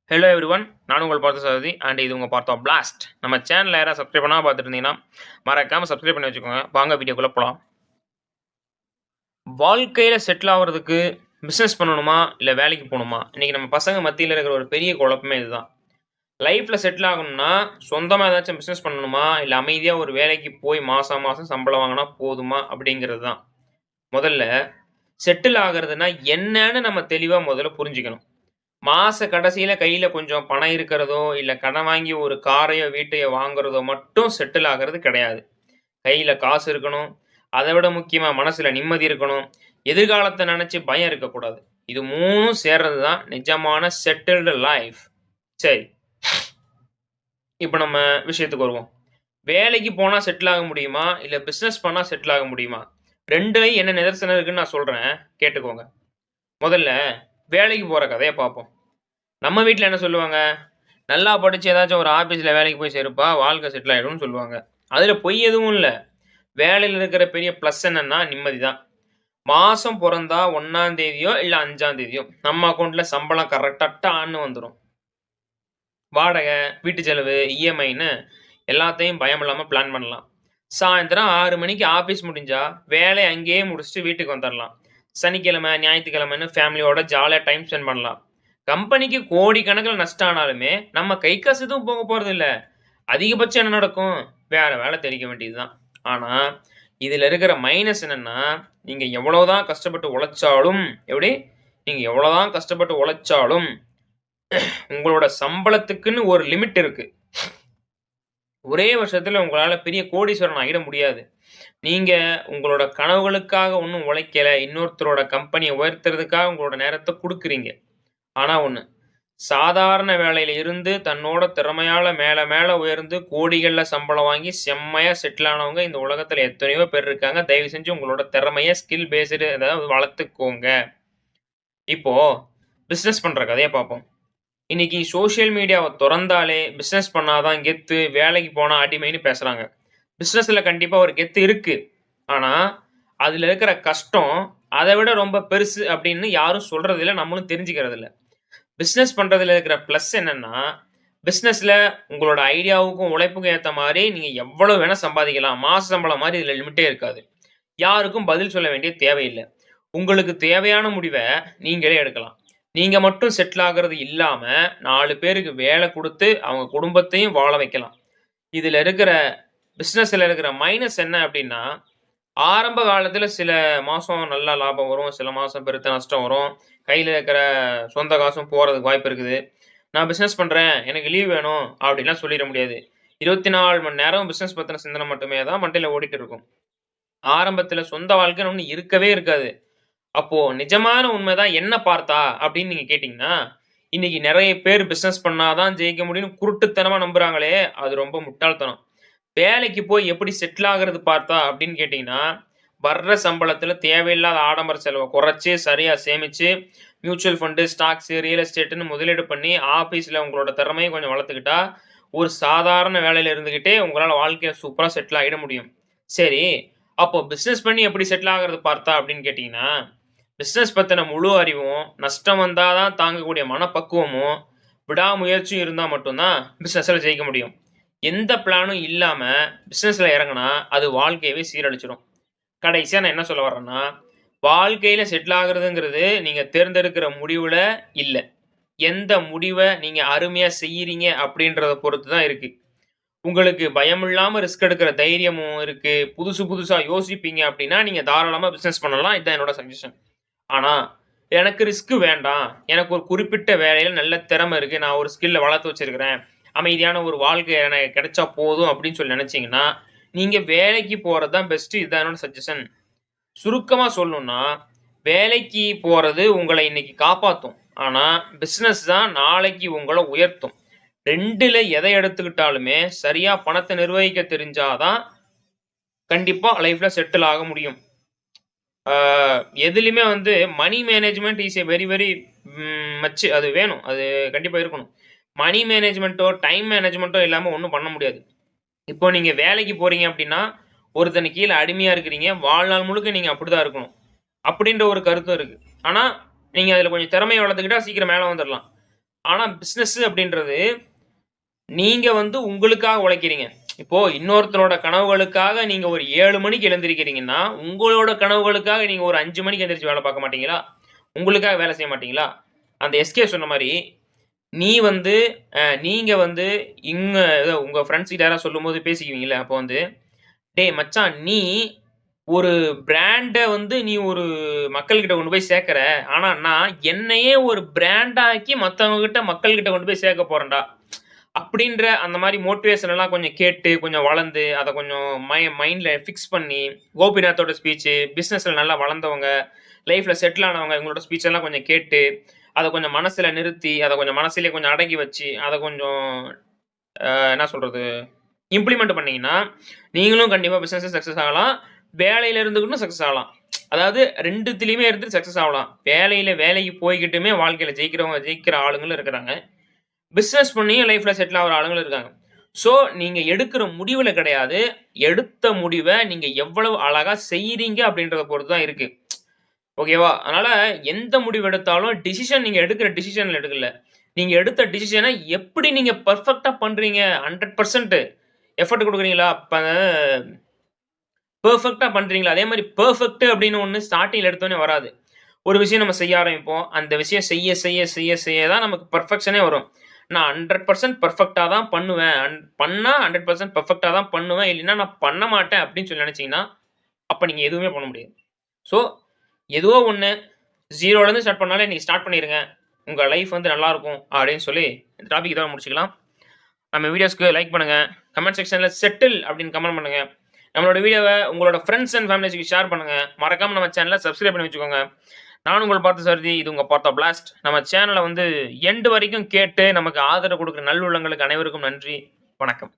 Hello everyone, நான் உங்கள் பார்த்த சாரதி அண்ட் இது உங்கள் பார்த்தோம் பிளாஸ்ட். நம்ம சேனலில் யாராவது சப்ஸ்கிரைப் பண்ணால் பார்த்துட்டு இருந்தீங்கன்னா மறக்காமல் சப்ஸ்கிரைப் பண்ணி வச்சுக்கோங்க. வாங்க வீடியோக்குள்ளே போகலாம். வாழ்க்கையில் செட்டில் ஆகிறதுக்கு பிஸ்னஸ் பண்ணணுமா இல்லை வேலைக்கு போகணுமா? இன்றைக்கி நம்ம பசங்க மத்தியில் இருக்கிற ஒரு பெரிய குழப்பமே இதுதான். லைஃப்பில் செட்டில் ஆகணும்னா சொந்தமாக ஏதாச்சும் பிஸ்னஸ் பண்ணணுமா இல்லை அமைதியாக ஒரு வேலைக்கு போய் மாதம் மாதம் சம்பளம் வாங்கினா போதுமா அப்படிங்கிறது தான். முதல்ல செட்டில் ஆகிறதுனா என்னன்னு நம்ம தெளிவாக முதல்ல புரிஞ்சுக்கணும். மாச கடைசியில கையில கொஞ்சம் பணம் இருக்கிறதோ, இல்ல கடன் வாங்கி ஒரு காரையோ, வீட்டையோ வாங்குறதோ மட்டும் செட்டில் ஆகுறது கிடையாது. கையில காசு இருக்கணும். அத விட முக்கியமா மனசுல நிம்மதி இருக்கணும். எதிர்காலத்த நெனச்சு பயம் இருக்கக்கூடாது. இது 3ம் சேர்றது தான் நிஜமான செட்டில்டு லைஃப். சரி, இப்ப நம்ம விஷயத்துக்கு வருவோம். வேலைக்கு போனா செட்டில் ஆக முடியுமா? இல்ல பிசினஸ் பண்ணா செட்டில் ஆக முடியுமா? 2லயும் என்ன நிதர்சனம் இருக்குன்னு நான் சொல்றேன். கேட்டுக்கோங்க. முதல்ல வேலைக்கு போற கதைய பார்ப்போம். நம்ம வீட்ல என்ன சொல்லுவாங்க? நல்லா படிச்சு ஏதாச்சும் ஒரு ஆஃபீஸ்ல வேலைக்கு போய் சேருப்பா, வாழ்க்கை செட்டில் ஆயிடும்னு சொல்லுவாங்க. அதுல பொய் எதுவும் இல்ல. வேலையில இருக்கிற பெரிய ப்ளஸ் என்னன்னா நிம்மதி தான். மாசம் பொறந்தா 1ஆம் தேதியோ இல்ல 5ஆம் தேதியோ நம்ம அக்கவுண்ட்ல சம்பளம் கரெக்ட்டா டான்னு வந்துரும். வாடகை, வீட்டு செலவு, இஎம்ஐன்னு எல்லாத்தையும் பயமில்லாம பிளான் பண்ணலாம். சாயந்தரம் 6 மணிக்கு ஆஃபீஸ் முடிஞ்சா, வேலைய அங்கேயே முடிச்சுட்டு வீட்டுக்கு வந்துரலாம். சனிக்கிழமை, ஞாயித்துக்கிழமைன்னு ஃபேமிலியோட ஜாலியா டைம் ஸ்பெண்ட் பண்ணலாம். கம்பெனிக்கு கோடிக்கணக்குல நஷ்டம் ஆனாலுமே, நம்ம கை காசு எதுவும் போக போறதில்ல. அதிகபட்சம் என்ன நடக்கும்? வேற வேலை தேடிக்க வேண்டியது தான். ஆனா, இதுல இருக்கிற மைனஸ் என்னன்னா, நீங்க எவ்வளவுதான் கஷ்டப்பட்டு உழைச்சாலும் எப்படி? நீங்க எவ்வளவுதான் கஷ்டப்பட்டு உழைச்சாலும், உங்களோட சம்பளத்துக்குன்னு ஒரு லிமிட் இருக்கு. ஒரே வருஷத்துல உங்களால பெரிய கோடீஸ்வரன் ஆகிட முடியாது. நீங்க உங்களோட கனவுகளுக்காக ஒண்ணும் உழைக்கல. இன்னொருத்தரோட கம்பெனிய உயர்த்துறதுக்காக உங்களோட நேரத்த குடுக்குறீங்க. ஆனா ஒண்ணு, சாதாரண வேலையில இருந்து தன்னோட திறமையால மேல மேல உயர்ந்து கோடிகள்ல சம்பளம் வாங்கி செம்மையா செட்டில் ஆனவங்க இந்த உலகத்துல எத்தனையோ பேர் இருக்காங்க. தயவு செஞ்சு உங்களோட திறமைய ஸ்கில் பேஸ்டு அதாவது வளர்த்துக்கோங்க. இப்போ பிசினஸ் பண்ற கதைய பார்ப்போம். இன்னைக்கு சோசியல் மீடியாவ தொறந்தாலே பிசினஸ் பண்ணாதான் கெத்து, வேலைக்கு போனா அடிமைன்னு பேசுறாங்க. பிசினஸ்ல கண்டிப்பா ஒரு கெத்து இருக்கு. ஆனா, அதுல இருக்கிற கஷ்டம் அத விட ரொம்ப பெருசு அப்படின்னு யாரும் சொல்றதில்ல. நம்மளும் தெரிஞ்சுக்கிறதில்ல. பிசினஸ் பண்றதுல இருக்கிற பிளஸ் என்னன்னா, பிசினஸ்ல உங்களோட ஐடியாவுக்கும், உழைப்புக்கும் ஏத்த மாரி நீங்க எவ்வளவு வேணா சம்பாதிக்கலாம். மாச சம்பளம் மாரி இதுல லிமிட்டே இருக்காது. யாருக்கும் பதில் சொல்ல வேண்டிய தேவையில்ல. உங்களுக்கு தேவையான முடிவ நீங்களே எடுக்கலாம். நீங்க மட்டும் செட்டில் ஆகுறது இல்லாம, 4 பேருக்கு வேல குடுத்து, அவங்க குடும்பத்தையும் வாழ வைக்கலாம். இதுல இருக்கிற பிசினஸ்ல இருக்கிற மைனஸ் என்ன அப்டின்னா, ஆரம்ப காலத்துல சில மாசம் நல்லா லாபம் வரும். சில மாசம் பெருத்த நஷ்டம் வரும். கையில இருக்கிற சொந்த காசும் போறதுக்கு வாய்ப்பு இருக்குது. நான் பிசினஸ் பண்றேன். எனக்கு லீவ் வேணும் அப்டின்லாம் சொல்லிற முடியாது. 24 மணி நேரம் பிசினஸ் பத்தின சிந்தனை மட்டுமே தான் மண்டையில ஓடிட்டு இருக்கும். ஆரம்பத்துல சொந்த வாழ்க்கைன்னு ஒண்ணு இருக்கவே இருக்காது. அப்போ நிஜமான உண்மைதான் என்ன பார்த்தா அப்படின்னு நீங்க கேட்டீங்கன்னா, இன்னைக்கு நெறைய பேர் பிசினஸ் பண்ணா தான் ஜெயிக்க முடியும்னு குருட்டுத்தனமா நம்புறாங்களே, அது ரொம்ப முட்டாள்தனம். வேலைக்கு போய் எப்படி செட்டில் ஆகுறது பார்த்தா அப்படின்னு கேட்டீங்கன்னா, வர்ற சம்பளத்துல தேவையில்லாத ஆடம்பர செலவ குறைச்சு, சரியா சேமிச்சு, மியூச்சுவல் ஃபண்டு, ஸ்டாக்ஸ், ரியல் எஸ்டேட்ன்னு முதலீடு பண்ணி, ஆஃபீஸ்ல உங்களோட திறமைய கொஞ்சம் வளர்த்துக்கிட்டா, ஒரு சாதாரண வேலையில இருந்துகிட்டே உங்களால வாழ்க்கையில சூப்பரா செட்டில் ஆயிட முடியும். சரி, அப்போ பிசினஸ் பண்ணி எப்படி செட்டில் ஆகுறது பார்த்தா அப்படின்னு கேட்டீங்கன்னா, பிசினஸ் பத்தின முழு அறிவும், நஷ்டம் வந்தா தான் தாங்கக்கூடிய மனப்பக்குவமும், விடாமுயற்சியும் இருந்தா மட்டும் தான் பிசினஸ்ல ஜெயிக்க முடியும். எந்த பிளானும் இல்லாம பிசினஸ்ல இறங்குனா, அது வாழ்க்கையவே சீரழிச்சிடும். கடைசியா நான் என்ன சொல்ல வர்றேன்னா, வாழ்க்கையில செட்டில் ஆகுறதுங்கிறது நீங்க தேர்ந்தெடுக்கிற முடிவுல இல்ல. எந்த முடிவ நீங்க அருமையா செய்யறீங்க அப்படின்றத பொறுத்து தான் இருக்கு. உங்களுக்கு பயமில்லாம ரிஸ்க் எடுக்கிற தைரியமும் இருக்கு. புதுசு புதுசா யோசிப்பீங்க அப்படின்னா, நீங்க தாராளமா பிசினஸ் பண்ணலாம். இதான் என்னோட சஜஷன். ஆனா, எனக்கு ரிஸ்க் வேண்டாம். எனக்கு ஒரு குறிப்பிட்ட வேலையில நல்ல திறமை இருக்கு. நான் ஒரு ஸ்கில்ல வளர்த்து வச்சிருக்கிறேன். அமைதியான ஒரு வாழ்க்கை எனக்கு கிடைச்சா போதும் அப்படின்னு சொல்லி நினைச்சீங்கன்னா, நீங்க வேலைக்கு போறது தான் பெஸ்ட். இதுதான் என்னோட சஜஷன். சுருக்கமா சொல்லணும்னா, வேலைக்கு போறது உங்கள இன்னைக்கு காப்பாத்தும். ஆனா, பிசினஸ் தான் நாளைக்கு உங்கள உயர்த்தும். 2ல எதை எடுத்துக்கிட்டாலுமே சரியா பணத்த நிர்வகிக்க தெரிஞ்சா தான் கண்டிப்பா லைஃப்ல செட்டில் ஆக முடியும். ஆ எதுலயுமே வந்து money management is a very very much அது வேணும். அது கண்டிப்பா இருக்கணும். மனி மேனேஜ்மென்ட்டோ, டைம் மேனேஜ்மென்ட்டோ இல்லாம ஒண்ணும் பண்ண முடியாது. இப்போ நீங்க வேலைக்கு போறீங்க அப்டின்னா, ஒருத்தனுக்கு கீழ அடிமையா இருக்கிறீங்க. வாழ்நாள் முழுக்க நீங்க அப்படிதான் இருக்கணும். அப்படின்ற ஒரு கருத்தும் இருக்கு. ஆனா, நீங்க அதுல கொஞ்சம் திறமைய வளர்த்துக்கிட்டா சீக்கிரம் மேல வந்துரலாம். ஆனா பிசினஸ் அப்படின்றது நீங்க வந்து உங்களுக்காக உழைக்கிறீங்க. இப்போ இன்னொருத்தரோட கனவுகளுக்காக நீங்க ஒரு 7 மணிக்கு எழுந்திருக்கிறீங்கன்னா, உங்களோட கனவுகளுக்காக நீங்க ஒரு 5 மணிக்கு எந்திரிச்சு வேலை பார்க்க மாட்டீங்களா? உங்களுக்காக வேலை செய்ய மாட்டீங்களா? அந்த எஸ்கே சொன்ன மாரி, நீ வந்து நீங்க வந்து இங்க ஏதோ உங்க ஃபிரெண்ட்ஸ் கிட்ட யாராவது சொல்லும்போது பேசிக்குவீங்கல்ல, அப்போ வந்து, "டேய் மச்சான் நீ ஒரு பிராண்ட வந்து நீ ஒரு மக்கள்கிட்ட கொண்டு போய் சேர்க்கிற. ஆனா நான் என்னையே ஒரு பிராண்ட் ஆக்கி மத்தவங்ககிட்ட மக்கள்கிட்ட கொண்டு போய் சேர்க்க போறேன்டா." அப்படின்ற அந்த மாரி மோட்டிவேஷன் எல்லாம் கொஞ்சம் கேட்டு, கொஞ்சம் வளர்ந்து, அத கொஞ்சம் மைண்ட்ல ஃபிக்ஸ் பண்ணி, கோபிநாத்தோட ஸ்பீச்சு, பிசினஸ்ல நல்லா வளர்ந்தவங்க, லைஃப்ல செட்டில் ஆனவங்க இவங்களோட ஸ்பீச் எல்லாம் கொஞ்சம் கேட்டு, அத கொஞ்சம் மனசுல நிறுத்தி, அத கொஞ்சம் மனசுலயே கொஞ்சம் அடக்கி வச்சு, அத கொஞ்சம் என்ன சொல்றது? இம்ப்ளிமெண்ட் பண்ணீங்கன்னா, நீங்களும் கண்டிப்பா பிசினஸ்ல சக்சஸ் ஆகலாம். வேலையில இருந்துகிட்டும் சக்சஸ் ஆகலாம். அதாவது 2த்துலயுமே இருந்து சக்சஸ் ஆகலாம். வேலைக்கு போய்க்கிட்டுமே வாழ்க்கையில ஜெயிக்கிற ஆளுங்களும் இருக்கிறாங்க. பிசினஸ் பண்ணியும் லைஃப்ல செட்டில் ஆகுற ஆளுங்களும் இருக்காங்க. ஸோ, நீங்க எடுக்கிற முடிவுல கிடையாது. எடுத்த முடிவ நீங்க எவ்வளவு அழகா செய்றீங்க அப்படின்றத பொறுத்து தான் இருக்கு. ஓகேவா? அதனால எந்த முடிவு எடுத்தாலும் டிசிஷன் நீங்க எடுக்கிற டிசிஷன்ல எடுக்கல. நீங்க எடுத்த டிசிஷன எப்படி நீங்க பெர்ஃபெக்ட்டா பண்றீங்க? 100% எஃபோர்ட் குடுக்குறீங்களா? பெர்ஃபெக்ட்டா பண்றீங்களா? அதே மாரி பெர்ஃபெக்ட் அப்படின்னு ஒண்ணு ஸ்டார்ட்டிங்ல எடுத்தோனே வராது. ஒரு விஷயம் நம்ம செய்ய ஆரம்பிப்போம். அந்த விஷயம் செய்ய தான் நமக்கு பெர்ஃபெக்ஷனே வரும். நான் 100% பெர்ஃபெக்ட்டா தான் பண்ணுவேன். பண்ணா 100% பெர்ஃபெக்ட்டா தான் பண்ணுவேன். இல்லைன்னா நான் பண்ண மாட்டேன் அப்படின்னு சொல்லி நெனச்சீங்கன்னா, அப்ப நீங்க எதுவுமே பண்ண முடியாது. ஸோ, ஏதோ ஒண்ணு 0லருந்து ஸ்டார்ட் பண்ணாலே இன்னைக்கு ஸ்டார்ட் பண்ணிருங்க. உங்க லைஃப் வந்து நல்லாருக்கும் அப்படின்னு சொல்லி இந்த டாபிக் இதோட முடிச்சுக்கலாம். நம்ம வீடியோஸ்க்கு லைக் பண்ணுங்க. கமெண்ட் செக்ஷன்ல செட்டில் அப்படின்னு கமெண்ட் பண்ணுங்க. நம்மளோட வீடியோவ உங்களோட ஃபிரெண்ட்ஸ் அண்ட் ஃபேமிலிஸ்க்கு ஷேர் பண்ணுங்க. மறக்காம நம்ம சேனல சப்ஸ்கிரைப் பண்ணி வச்சுக்கோங்க. நானும் உங்கள பார்த்தசாரதி. இது உங்க பார்த்தா பிளாஸ்ட். நம்ம சேனல வந்து எண்ட் வரைக்கும் கேட்டு நமக்கு ஆதரவு குடுக்குற நல்லுள்ளங்களுக்கு அனைவருக்கும் நன்றி. வணக்கம்.